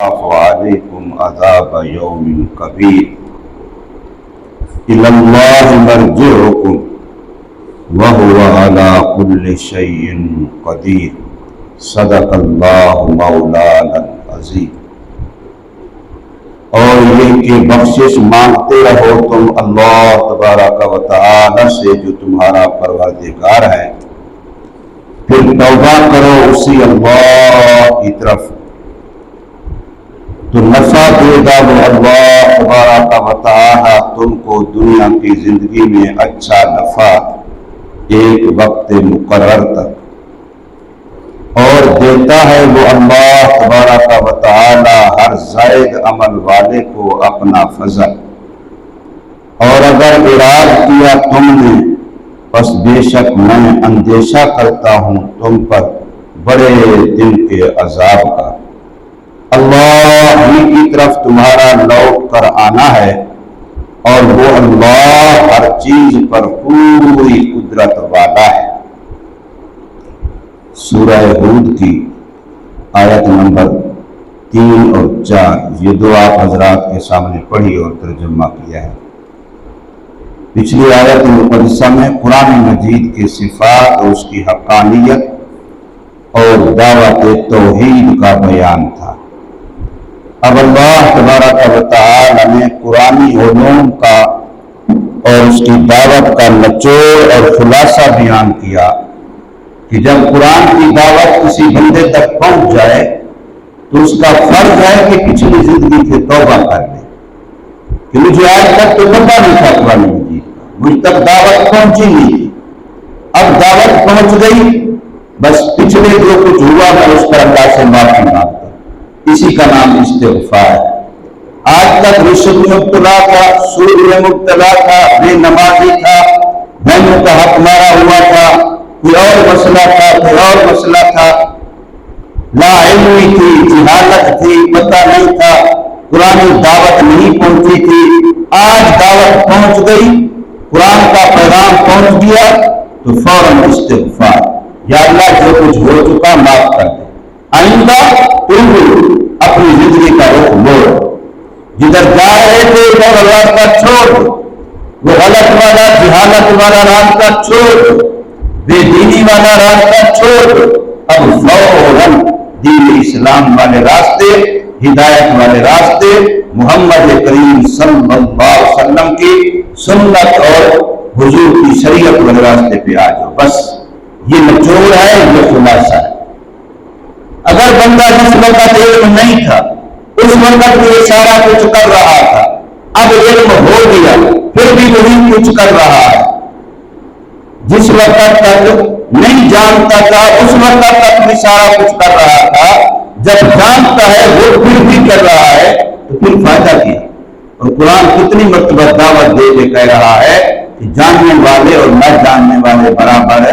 عليكم عذاب يوم كبير إلى الله مرجعكم وهو على كل شيء قدير صدق الله مولانا العظیم۔ اور یہ کہ بخشش مانگتے رہو تم اللہ تبارک و تعالی سے جو تمہارا پروردگار ہے، پھر توبہ کرو اسی اللہ کی طرف تو نفع دے گا وہ اللہ تبارک و تعالی تم کو دنیا کی زندگی میں اچھا نفع ایک وقت مقرر تک، اور دیتا ہے وہ اللہ تبارک و تعالی ہر زائد عمل والے کو اپنا فضل۔ اور اگر اراد کیا تم نے بس بے شک میں اندیشہ کرتا ہوں تم پر بڑے دن کے عذاب کا۔ اللہ ہی کی طرف تمہارا لوٹ کر آنا ہے، اور وہ اللہ ہر چیز پر پوری قدرت والا ہے۔ سورہ ہود کی آیت نمبر 3 اور 4 یہ دو آپ حضرات کے سامنے پڑھی اور ترجمہ کیا ہے۔ پچھلی آیت مقدسہ میں قرآن مجید کی صفات اور اس کی حقانیت اور دعوت توحید کا بیان تھا۔ اب اللہ تبارک و تعالی نے قرآنی علوم کا اور اس کی دعوت کا نچوڑ اور خلاصہ بیان کیا کہ جب قرآن کی دعوت کسی بندے تک پہنچ جائے تو اس کا فرض ہے کہ پچھلی زندگی سے توبہ کر لے کہ مجھے آج تک تو پتہ نہیں تھا قرآن مجید کا، مجھ تک دعوت پہنچی نہیں تھی، اب دعوت پہنچ گئی، بس پچھلے جو کچھ ہوا میں اس پر اللہ سے معافی مانگتا، اسی کا نام استغفار ہے۔ آج تک رشوت میں مبتلا تھا، سود میں مبتلا تھا، بے نمازی تھا، بہنوں کا حق مارا ہوا تھا، کوئی اور مسئلہ تھا، کوئی اور مسئلہ تھا، لا علمی تھی، جہالت تھی، پتہ نہیں تھا، قرآن دعوت نہیں پہنچی تھی، آج دعوت پہنچ گئی، قرآن کا پیغام پہنچ گیا تو فوراً استغفار، یا اللہ جو کچھ ہو چکا معاف کر دے، آئندہ تم اپنی زندگی کا رخ موڑ، جدھر جا رہے تھے وہ راستہ چھوڑ، وہ غلط والا جہالت والا راستہ چھوڑ، بے دینی والا راستہ چھوڑ، اب فوراً دین اسلام والے راستے، ہدایت والے راستے، محمد کریم صلی اللہ علیہ وسلم کی سنت اور حضور کی شریعت والے راستے پہ آ جاؤ۔ بس یہ نچوڑ ہے، یہ خلاصہ ہے۔ اگر بندہ جس وقت علم نہیں تھا اس وقت یہ سارا کچھ کر رہا تھا، اب علم ہو گیا پھر بھی وہی کچھ کر رہا ہے، جس وقت تک نہیں جانتا تھا اس وقت تک بھی سارا کچھ کر رہا تھا، جب جانتا ہے وہ پھر بھی کر رہا ہے تو پھر فائدہ کیا؟ اور قرآن کتنی مرتبہ دعوت دے کے کہہ رہا ہے کہ جاننے والے اور نہ جاننے والے برابر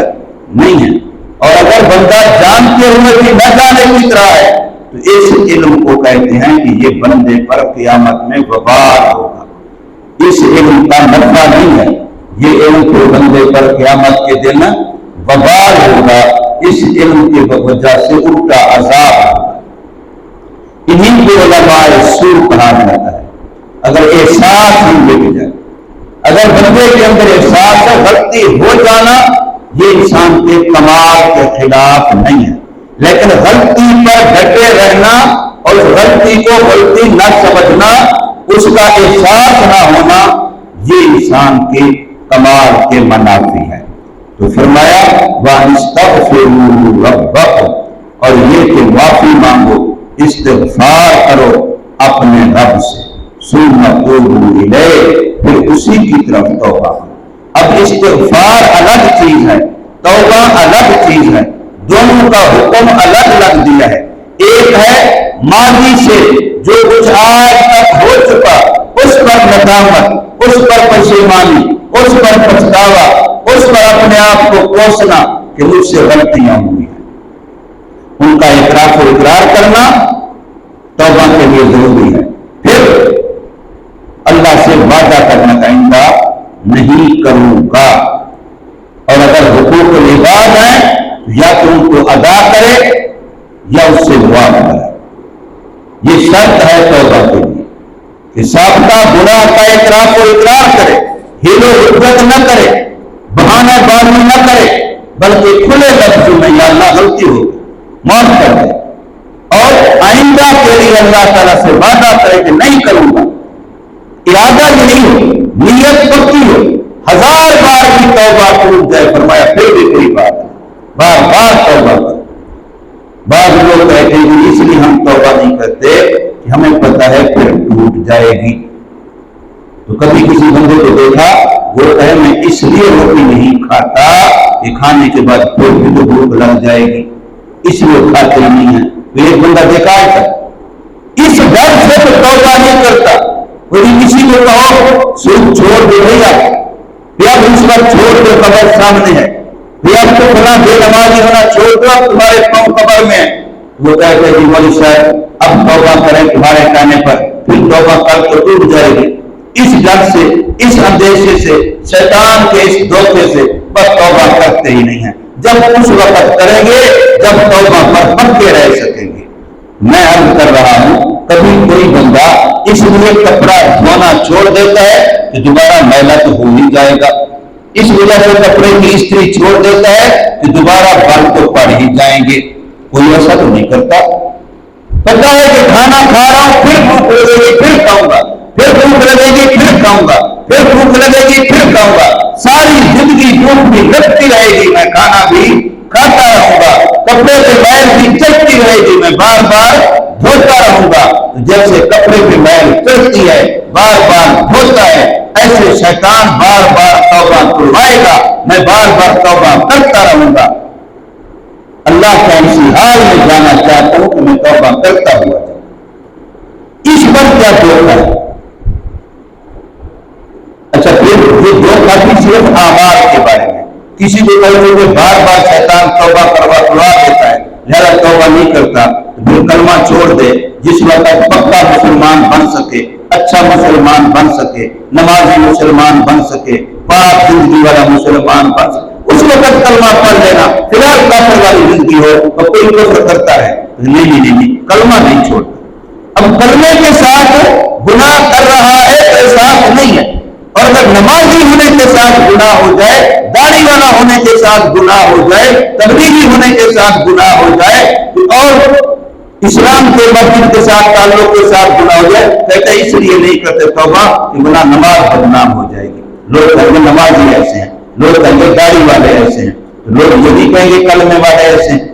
نہیں ہیں، اور اگر بندہ جانتے ہوئے بھی نہ جانے کی طرح ہے تو اس علم کو کہتے ہیں کہ یہ بندے پر قیامت میں وبال ہوگا۔ اس علم کا نفع نہیں ہے، یہ علم کو بندے پر قیامت کے دن وبال ہوگا، اس علم کی وجہ سے الٹا عذاب ہوگا۔ انہیں کو علماء سوء کہا جاتا ہے۔ اگر احساس ہی مل جائے، اگر بندے کے اندر احساس ہے غلطی ہو جانا یہ انسان کے کمال کے خلاف نہیں ہے، لیکن غلطی پر ڈٹے رہنا اور غلطی کو غلطی نہ سمجھنا، اس کا احساس نہ ہونا، یہ انسان کے کمال کے منافی ہے۔ تو فرمایا وَاسْتَغْفِرُوا رَبَّكُمْ، اور یہ کہ معافی مانگو، استغفار کرو اپنے رب سے، ثُمَّ تُوبُوا إِلَيْهِ، پھر اسی کی طرف توبہ۔ اب استغفار الگ چیز ہے، توبہ الگ چیز ہے، دونوں کا حکم الگ الگ دیا ہے۔ ایک ہے ماضی سے جو کچھ آج تک ہو چکا اس پر ندامت، اس پر پشیمانی، اس پر پچھتاوا، اس پر اپنے آپ کو کوسنا کہ مجھ سے غلطیاں ہوئی ہیں، ان کا اعتراف و اقرار کرنا توبہ کے لیے ضروری ہے۔ پھر اللہ سے وعدہ کرنا کہ آئندہ نہیں کروں گا، اور اگر حقوق العباد ہیں یا تو ان کو ادا کرے یا اس سے دعا کرے۔ یہ شرط ہے توبہ کے لیے کہ سابقہ گناہ کا اعتراف و اقرار کرے، ہیل و حجت نہ کرے، بہانہ بازی نہ کرے، بلکہ کھلے لفظوں میں یا اللہ غلطی ہو معاف کر دے، اور آئندہ کے لیے اللہ تعالیٰ سے وعدہ کرے کہ نہیں کروں گا، ارادہ نہیں ہو، نیت پکی ہو، 1000 بار کی توبہ ٹوٹ جائے، فرمایا پھر بھی کوئی بات نہیں، بار بار توبہ کر۔ بعض لوگ کہتے ہیں کہ اس لیے ہم توبہ نہیں کرتے کہ ہمیں پتہ ہے پھر ٹوٹ جائے گی۔ تو کبھی کسی بندے کو دیکھا وہ کہے میں اس لیے روٹی نہیں کھاتا کہ کھانے کے بعد پھر بھی تو بھوک لگ جائے گی، اس لیے کھاتے نہیں ہیں۔ تو ایک بندہ دیکھا ہے اس ڈر سے تو توبہ نہیں کرتا۔ کوئی کسی کو کہو سود چھوڑ دے بھیا، پھر اس وقت چھوڑ دو، قبر سامنے ہے، پھر تو فلاں بے نمازی ہونا چھوڑ دو، اب تمہارے پاؤں قبر میں ہے۔ وہ کہتے ہیں مولوی صاحب اب توبہ کریں تمہارے کہنے پر، پھر توبہ کر تو ٹوٹ جائے گی۔ اس ڈر سے، اس اندیشے سے، شیطان کے اس دھوکے سے بس توبہ کرتے ہی نہیں ہیں۔ جب اس وقت کریں گے جب توبہ پر پکے رہ سکیں گے۔ میں عرض کر رہا ہوں کبھی کوئی بندہ اس لیے کپڑا دھونا چھوڑ دیتا ہے کہ دوبارہ میلا تو ہو ہی جائے گا، اس وجہ سے کپڑے کی استری چھوڑ دیتا ہے کہ دوبارہ بال تو پڑ ہی جائیں گے۔ کوئی ایسا تو نہیں کرتا۔ پتا ہے کہ کھانا کھا رہا ہوں، پھر بھوک لگے گی پھر کھاؤں گا، پھر بھوک لگے گی پھر کھاؤں گا، پھر بھوک لگے گی پھر کھاؤں گا، ساری زندگی بھوک بھی لگتی رہے گی، میں کھانا بھی کھاتا رہوں گا، کپڑے پہ میل بھی چلتی رہے گی، میں بار بار دھوتا رہوں گا۔ جیسے کپڑے پہ میل چلتی ہے بار بار دھوتا ہے، ایسے شیطان بار بار توبہ کروائے گا، میں بار بار توبہ کرتا رہوں گا۔ اللہ کا اسی حال میں جانا چاہتا ہوں کہ میں توبہ کرتا ہوا جاؤں۔ اس پر کیا دھوکہ ہے؟ اچھا پھر یہ دھوکہ بھی صرف اعمال کے بارے میں، کسی کو کہتے کہ بار بار شیطان توبہ کروا دیتا ہے لہذا توبہ نہیں کرتا، پھر کلمہ چھوڑ دے، جس وقت پکا مسلمان بن سکے، اچھا مسلمان بن سکے، نمازی مسلمان بن سکے، پاک زندگی والا مسلمان بن سکے، اس وقت کلمہ پڑھ لینا، فی الحال کافر والی زندگی ہو تو کوئی کفر کرتا ہے، نہیں کلمہ نہیں چھوڑتا۔ اب کلمے کے ساتھ گناہ کر رہا ہے تو احساس نہیں ہے، اور اگر نمازی ہونے کے ساتھ گناہ ہو جائے، داڑھی والا ہونے کے ساتھ گناہ ہو جائے، تبلیغی ہونے کے ساتھ گناہ ہو جائے، اور اسلام کے مسجد کے ساتھ تعلق کے ساتھ گناہ ہو جائے، کہتے اس لیے نہیں کرتے توبہ کہ گناہ نماز بدنام ہو جائے گی، لوگ کہیں گے نمازی ایسے ہیں، لوگ کہیں گے داڑھی والے ایسے ہیں، لوگ یہ بھی کہیں گے کلمے والے ایسے ہیں۔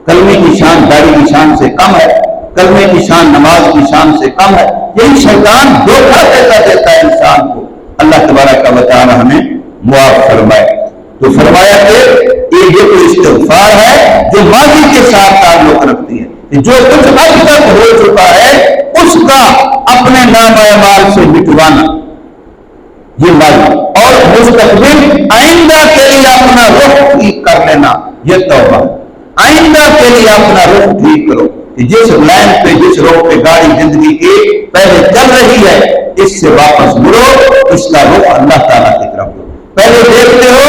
کلمے کی شان داڑھی کی شان سے کم ہے، کلمے کی شان نماز کی شان سے کم ہے۔ یہی شیطان دھوکہ دیتا ہے انسان کو۔ اللہ تبارک و تعالی ہمیں معاف فرمائے۔ تو فرمایا کہ یہ تو استغفار ہے جو ماضی کے ساتھ تعلق رکھتی ہے، جو کچھ اب تک ہو چکا ہے اس کا اپنے نام اعمال سے مٹوانا، یہ ماضی، اور مستقبل آئندہ کے لیے اپنا رخ ٹھیک کر لینا، یہ توبہ۔ آئندہ کے لیے اپنا رخ ٹھیک کرو کہ جس لائن پہ جس روڈ پہ گاڑی زندگی کی پہلے چل رہی ہے اس سے واپس مڑو، اس کا رخ اللہ تعالیٰ کی طرف دو۔ پہلے دیکھتے ہو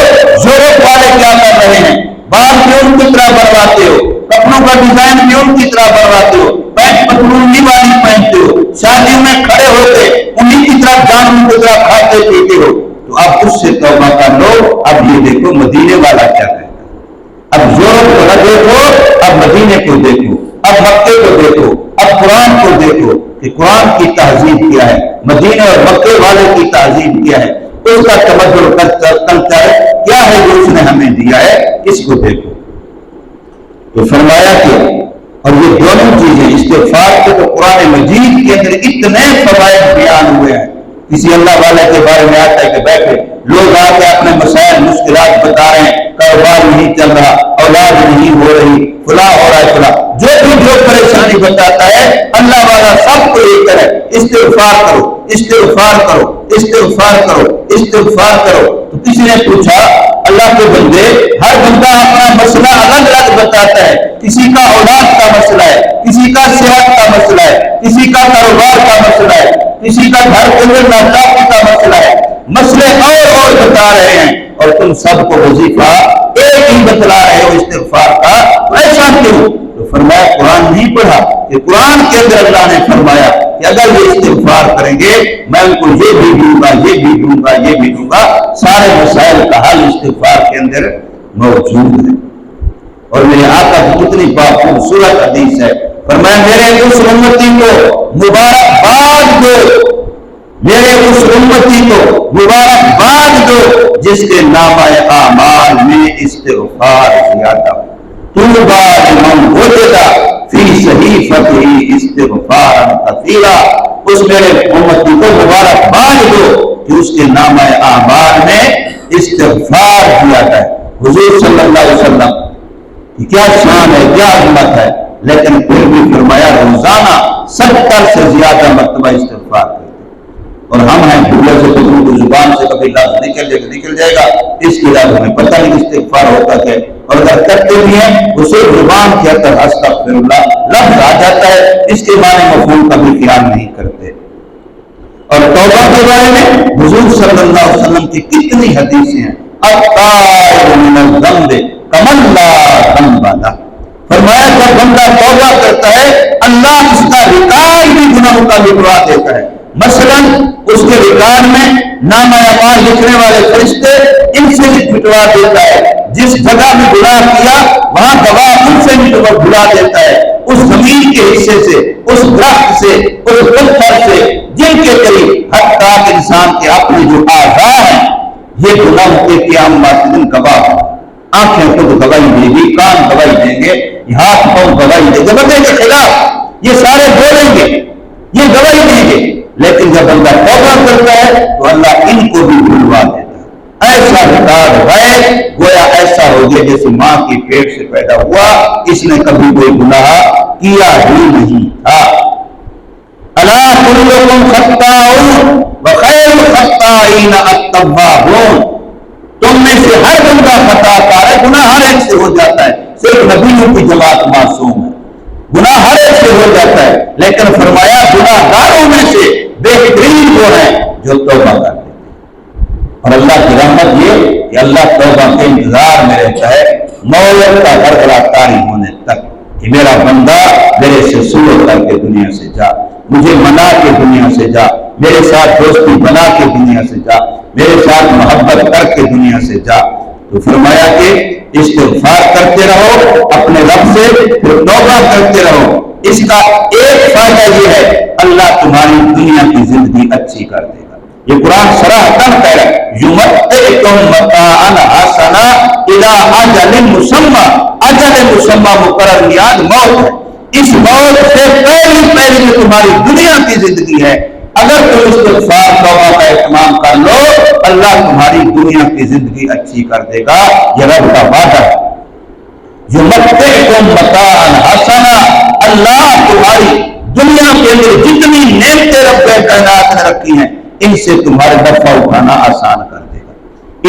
یورپ والے کیا کر رہے ہیں، بال بھی ان کی طرح بنواتے ہو، کپڑوں کا ڈیزائن بھی ان کی طرح بنواتے ہو، پینٹ پتلون والی پہنتے ہو، شادی میں کھڑے ہوتے انہیں کی طرح جانوں کی طرح کھاتے پیتے ہو۔ تو اب اس سے توبہ کر لو۔ اب یہ دیکھو مدینے والا کیا کہتا ہے، اب یورپ کو نہ دیکھو، اب مدینے کو دیکھو، اب مکے کو دیکھو، اب قرآن کو دیکھو کہ قرآن کی تہذیب کیا ہے، مدینے اور مکے والے کی تہذیب کیا ہے، اس کا تبدل کلچر کیا ہے جو اس نے ہمیں دیا ہے، اس کو دیکھو۔ تو فرمایا کہ اور یہ دونوں چیزیں استغفار کے تو قرآن مجید کے اندر اتنے فوائد بیان ہوئے ہیں۔ کسی اللہ والے کے بارے میں آتا ہے کہ بیٹھے لوگ آ کے اپنے مسائل مشکلات بتا رہے ہیں، کاروبار نہیں چل رہا، اولاد نہیں ہو رہی، فلاں ہو رہا ہے، فلاں جو پریشانی بتاتا ہے اللہ والا سب کو یہ کرے استغفار کرو، استغفار کرو، استغفار کرو، استغفار کرو۔ تو کسی نے پوچھا اللہ کے بندے، ہر بندہ اپنا مسئلہ الگ الگ بتاتا ہے، کسی کا اولاد کا مسئلہ ہے، کسی کا صحت کا مسئلہ ہے، کسی کا کاروبار کا مسئلہ ہے، کسی کا گھر کے اندر ناچاقی کا مسئلہ ہے، مسئلے اور بتا رہے ہیں، اور تم سب کو وظیفہ ایک ہی بتلا رہے ہو استغفار کا، ایسا کیوں؟ تو فرمایا قرآن نہیں پڑھا کہ قرآن کے اندر اللہ نے فرمایا کہ اگر یہ استغفار کریں گے میں ان کو یہ بھی دوں گا، یہ بھی دوں گا، یہ بھی دوں گا۔ سارے مسائل کا حل استغفار کے اندر موجود ہے۔ اور میرے آقا کی کتنی خوبصورت حدیث ہے، فرمایا میرے اس امتی کو مبارکباد دو، میرے اس امتی کو مبارکباد دو جس کے نامہ اعمال میں استغفار زیادہ ہو۔ طوبیٰ لمن وجد فی صحیفتہ استغفارا کثیرا، اس میرے امتی کو مبارکباد دو کہ اس کے نامہ اعمال میں استغفار زیادہ ہے۔ حضور صلی اللہ علیہ وسلم کی کیا شان ہے، کیا عظمت ہے، لیکن پھر بھی فرمایا روزانہ 70 سے زیادہ مرتبہ استغفار کرتے۔ اور ہم ہیں بھولے سے تو زبان سے کبھی لفظ نکل جائے گا، اس کے بعد ہمیں پتہ نہیں استغفار ہوتا کیا، اور اگر کرتے بھی ہیں اسے زبان کے اندر استغفر اللہ لفظ آ جاتا ہے، اس کے معنی مفہوم کا بھی خیال نہیں کرتے۔ اور توبہ کے بارے میں حضور صلی اللہ علیہ وسلم کی کتنی حدیثیں ہیں، التائب من الذنب کمن لا ذنب لہ، فرمایا جب بندہ توبہ کرتا ہے اللہ اس کا ریکارڈ بھی گناہوں کا مٹوا دیتا ہے۔ مثلا اس کے ریکارڈ میں نامہ اعمال لکھنے والے فرشتے ان سے مٹوا دیتا ہے، جس جگہ میں گناہ کیا وہاں گواہ ان سے مٹوا دیتا ہے، اس زمین کے حصے سے، اس درخت سے، اس پتھر سے، جن کے قریب حتیٰ کہ انسان کے اپنے جو اعضاء ہیں یہ گناہ کے قیامت دن گواہ ہوں۔ آنکھیں خود گواہی دے گی، کان گواہی دیں گے، ہاتھ پاؤں گواہی دیں گے، بدے کے خلاف یہ سارے بولیں گے، یہ گواہی دیں گے، لیکن جب بندہ توبہ کرتا ہے تو اللہ ان کو بھی بھلوا دیتا ہے۔ ایسا ریکارڈ ہے گویا ایسا ہو گیا جیسے ماں کی پیٹ سے پیدا ہوا، اس نے کبھی کوئی گناہ کیا ہی نہیں تھا۔ الا کلکم خطاؤن وخیر الخطائین التوابون، تم میں سے ہر بندہ خطا کار ہے، گناہ ہر ایک سے ہو جاتا ہے، صرف نبیوں کی جماعت معصوم ہے، گناہ ہر ایک سے ہو جاتا ہے، لیکن فرمایا گناہ گاروں میں سے بہترین وہ ہے جو توبہ کرتے ہیں۔ اور اللہ کی رحمت یہ کہ اللہ توبہ کے انتظار میں رہتا ہے موت کا گھرگھرا طاری ہونے تک کہ میرا بندہ میرے سے سلوک کر کے دنیا سے جا، مجھے منا کے دنیا سے جا، میرے ساتھ دوستی بنا کے دنیا سے جا، میرے ساتھ محبت کر کے دنیا سے جا۔ تو فرمایا کہ استغفار کرتے رہو اپنے رب سے، پھر توبہ کرتے رہو۔ اس کا ایک فائدہ یہ ہے اللہ تمہاری دنیا کی زندگی اچھی کر دے گا۔ یہ قرآن صراحتاً کہہ رہا ہے یمتعکم متاعا حسنا الی اجل مسمى، اجل مسمى مقرر میعاد موت ہے، اس موت سے پہلی جو تمہاری دنیا کی زندگی ہے، اگر تم استغفار توبہ کا اہتمام کر لو اللہ تمہاری دنیا کی زندگی اچھی کر دے گا، یہ رب کا وعدہ ہے۔ یمتعکم متاعا حسنا، اللہ تمہاری دنیا کے اندر جتنی نعمتیں رب کائنات نے رکھی ہیں ان سے تمہارے نفع اٹھانا آسان کر دے گا،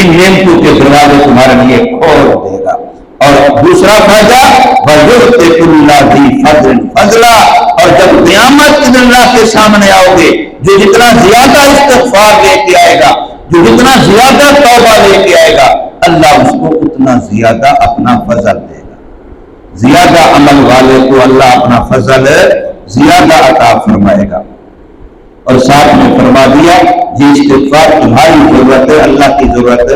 ان نعمتوں کے دروازے تمہارے لیے کھول دے گا۔ اور دوسرا فائدہ وَيُؤْتِ كُلَّ ذِي فَضْلٍ فَضْلًا، اور جب قیامت کے دن اللہ کے سامنے آؤ گے جو جتنا زیادہ استغفار لے کے آئے گا، جو جتنا زیادہ توبہ لے کے آئے گا اللہ اس کو اتنا زیادہ اپنا فضل دے گا، زیادہ عمل والے کو اللہ اپنا فضل زیادہ عطا فرمائے گا۔ اور ساتھ میں فرما دیا یہ استغفار تمہاری ضرورت ہے، اللہ کی ضرورت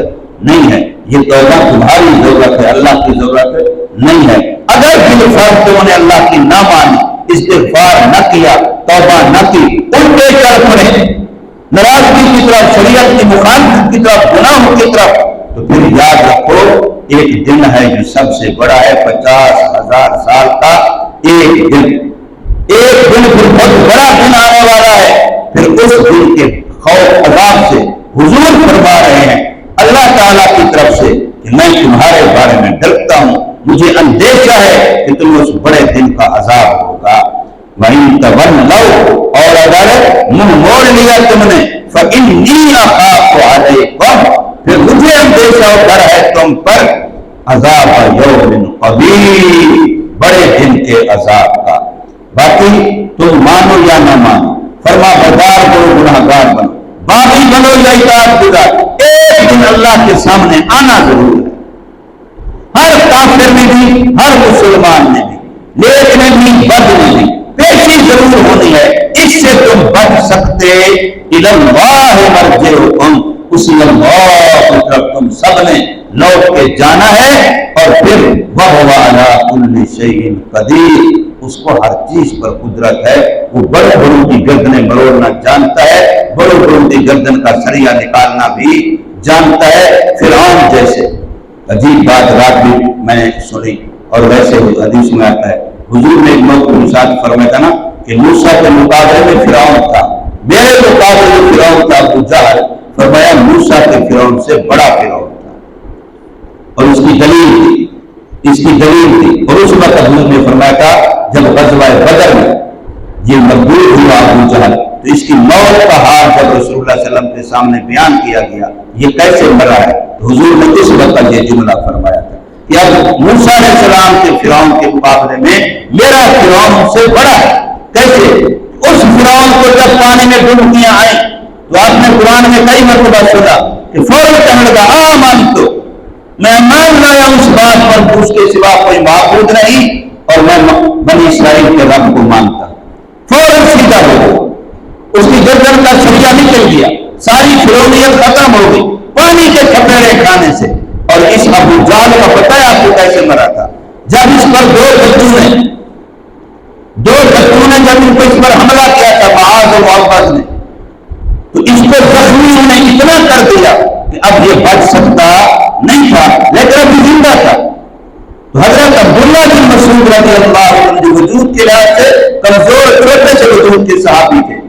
نہیں ہے، یہ توبہ تمہاری ضرورت ہے، اللہ کی ضرورت نہیں ہے۔ اگر بالفرض تم نے اللہ کی نہ مانی، استغفار نہ کیا، توبہ نہ کی، الٹے چل پڑے ناراضگی کی طرف، شریعت کی مخالفت کی طرف، گناہوں کی طرف، تو پھر یاد رکھو ایک دن ہے جو سب سے بڑا ہے، 50,000 سال کا ایک دن، ایک دن پھر بہت بڑا دن آنے والا ہے، پھر اس دن کے خوف عذاب سے حضور فرما رہے ہیں اللہ تعالیٰ کی طرف سے کہ میں تمہارے بارے میں ڈرتا ہوں، مجھے اندیشہ ہے کہ تمہیں اس بڑے دن کا عذاب ہوگا۔ وَإِن تَوَلَّوْا، اور اگر منہ موڑ لیا تم نے، فَإِنِّي أَخَافُ عَلَيْكُمْ، پھر مجھے اندیشہ اور ڈر ہے تم پر، عذاب یوم قبیح، بڑے دن کے عذاب کا۔ باقی تم مانو یا نہ مانو، فرما بردار بنو گناہگار بنو، باغی بنو یا اطاعت گزار، ایک دن اللہ کے سامنے آنا ضرور ہے، ہر کافر میں بھی ہر مسلمان میں بھی۔ نیک میں بھی بد میں بھی پیشی ضرور ہونی ہے، اس سے تم بچ سکتے، الی اللہ مرجعکم، اسی اللہ کی طرف تم سب نے لوٹ کے جانا ہے، اور پھر وَهُوَ عَلَىٰ كُلِّ شَيْءٍ قَدِيرٌ، اس کو ہر چیز پر قدرت ہے، وہ بڑوں بڑوں کی گردنیں مروڑنا جانتا ہے، بڑوں بڑوں کی گردن کا سریا نکالنا بھی جانتا ہے۔ فرعون جیسے عجیب بات رات بھی میں نے سنی، اور ویسے حدیث میں آتا ہے، حضور نے ایک موقع ارشاد فرمایا تھا نا کہ موسیٰ کے مقابلے میں فرعون تھا، میرے مقابلے میں فرعون تھا ابو جہل، فرمایا موسیٰ کے فرعون سے بڑا فرعون تھا، اور اس کی دلیل تھی، اس کی دلیل تھی۔ اور اس وقت حضور نے فرمایا تھا جب غزوہ بدر میں یہ مقبول ہوا ابو جہل، تو اس کی موت کا حال جب رسول اللہ صلی اللہ علیہ وسلم کے سامنے بیان کیا گیا، یہ کیسے مرا ہے، تو حضور نے اس وقت یہ جملہ فرمایا تھا کہ اب موسیٰ علیہ السلام کے فرعون کے مقابلے میں میرا فرعون سے بڑا ہے۔ کیسے؟ اس فرعون کو جب پانی میں ڈبکیاں آئیں تو آپ نے قرآن میں کئی مرتبہ سنا کہ فوراً کہنے لگا آمنت، میں مان لایا اس بات پر کہ اس کے سوا کوئی معبود نہیں، اور میں بنی اسرائیل کے رب کو مانتا۔ فوراً سیدھا ہو گیا، اس کی گردن کا سریا نکل گیا، ساری فرعونیت ختم ہو گئی پانی کے تھپیڑے کھانے سے۔ اور اس ابو جہل کا پتہ ہے آپ کو کیسے مرا تھا؟ جب اس پر دو دستوں نے جب ان کو اس پر حملہ کیا تھا معاذ و معبد نے، تو اس کو زخمی نے اتنا کر دیا کہ اب یہ بچ سکتا نہیں تھا، لیکن اب زندہ تھا۔ تو حضرت عبداللہ بن مسعود رضی اللہ عنہ جو وجود کے لحاظ سے کمزور چھوٹے سے وجود کے صحابی تھے،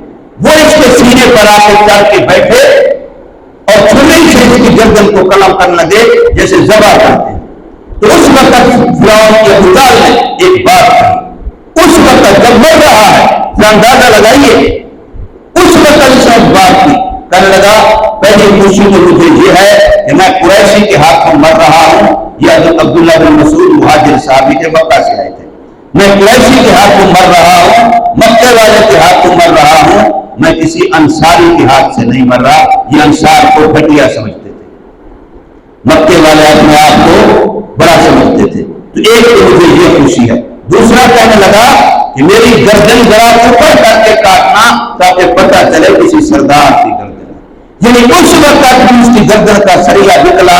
وہ اس کے سینے پر آ کے چڑھ کے بیٹھے اور چھری سے اس کی گردن کو قلم کرنے لگے جیسے ذبح کرتے ہیں۔ تو اس وقت فرعون کے ابو جہل نے ایک بات کہی، اس وقت جب مر رہا ہے، اندازہ لگائیے، اس وقت اس نے بات کی، کہنے لگا پہلی خوشی تو مجھے یہ ہے کہ میں قریشی کے ہاتھوں مر رہا ہوں، یہ عبداللہ بن مسعود مہاجر صحابی کے مکہ سے آئے تھے، میں قریشی کے ہاتھوں مر رہا ہوں، مکے والے کے ہاتھوں مر رہا ہوں، میں کسی انصاری کے ہاتھ سے نہیں مر رہا۔ یہ انصار کو گھٹیا سمجھتے تھے، مکے والے اپنے آپ کو بڑا سمجھتے تھے، تو ایک تو مجھے یہ خوشی ہے۔ دوسرا کہنے لگا کہ میری گردن ذرا اوپر کر کے کاٹنا تاکہ پتہ چلے کسی سردار کی گردن ہے، یعنی اس وقت بھی اس کی گردن کا سریا نکلا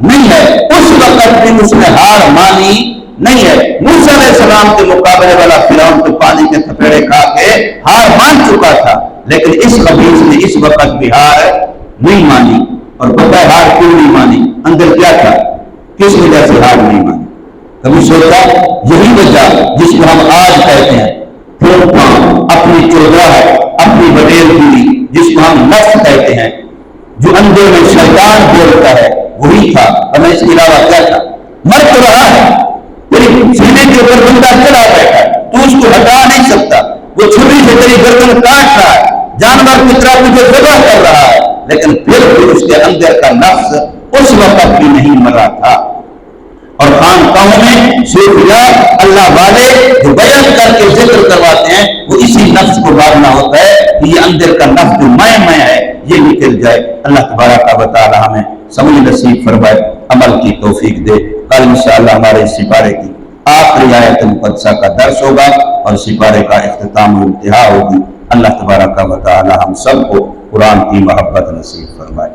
نہیں ہے، اس وقت بھی اس نے ہار مانی نہیں ہے۔ موسیٰ علیہ السلام کے مقابلے والا فرعون تو پانی کے تھپیڑے کھا کے ہار مان چکا تھا، لیکن اس خبیث نے اس وقت بھی ہار نہیں مانی۔ اور پتہ ہے ہار کیوں نہیں مانی؟ اندر کیا تھا، کس وجہ سے ہار نہیں مانی؟ کبھی سوچا؟ یہی وجہ جس کو ہم آج کہتے ہیں پھونکنا، اپنی چودراہٹ، اپنی بٹیر گیری، جس کو ہم نفس کہتے ہیں، جو اندر میں شیطان بولتا ہے، وہی تھا۔ ہمیں اس کے علاوہ کیا تھا؟ مر تو رہا ہے، تیری سینے کے اوپر بندہ چلا بیٹھا ہے، تو اس کو ہٹا نہیں سکتا، وہ چھری سے تیری گردن کاٹ رہا ہے، جانور کی طرح تجھے ذبح کر رہا ہے، لیکن پھر بھی اس کے اندر کا نفس اس وقت بھی نہیں مرا تھا۔ اور خانقاہوں میں صوفیاء اللہ والے جو بیان کر کے ذکر کرواتے ہیں، وہ اسی نفس کو مارنا ہوتا ہے کہ یہ اندر کا نفس جو میں ہے یہ نکل جائے۔ اللہ تبارک و تعالی ہمیں سمجھ نصیب فرمائے، عمل کی توفیق دے۔ کل انشاءاللہ ہمارے اس سپارے کی آخری آیت مقدسہ کا درس ہوگا اور سپارے کا اختتام و انتہا ہوگی۔ اللہ تبارک و تعالی ہم سب کو قرآن کی محبت نصیب فرمائے۔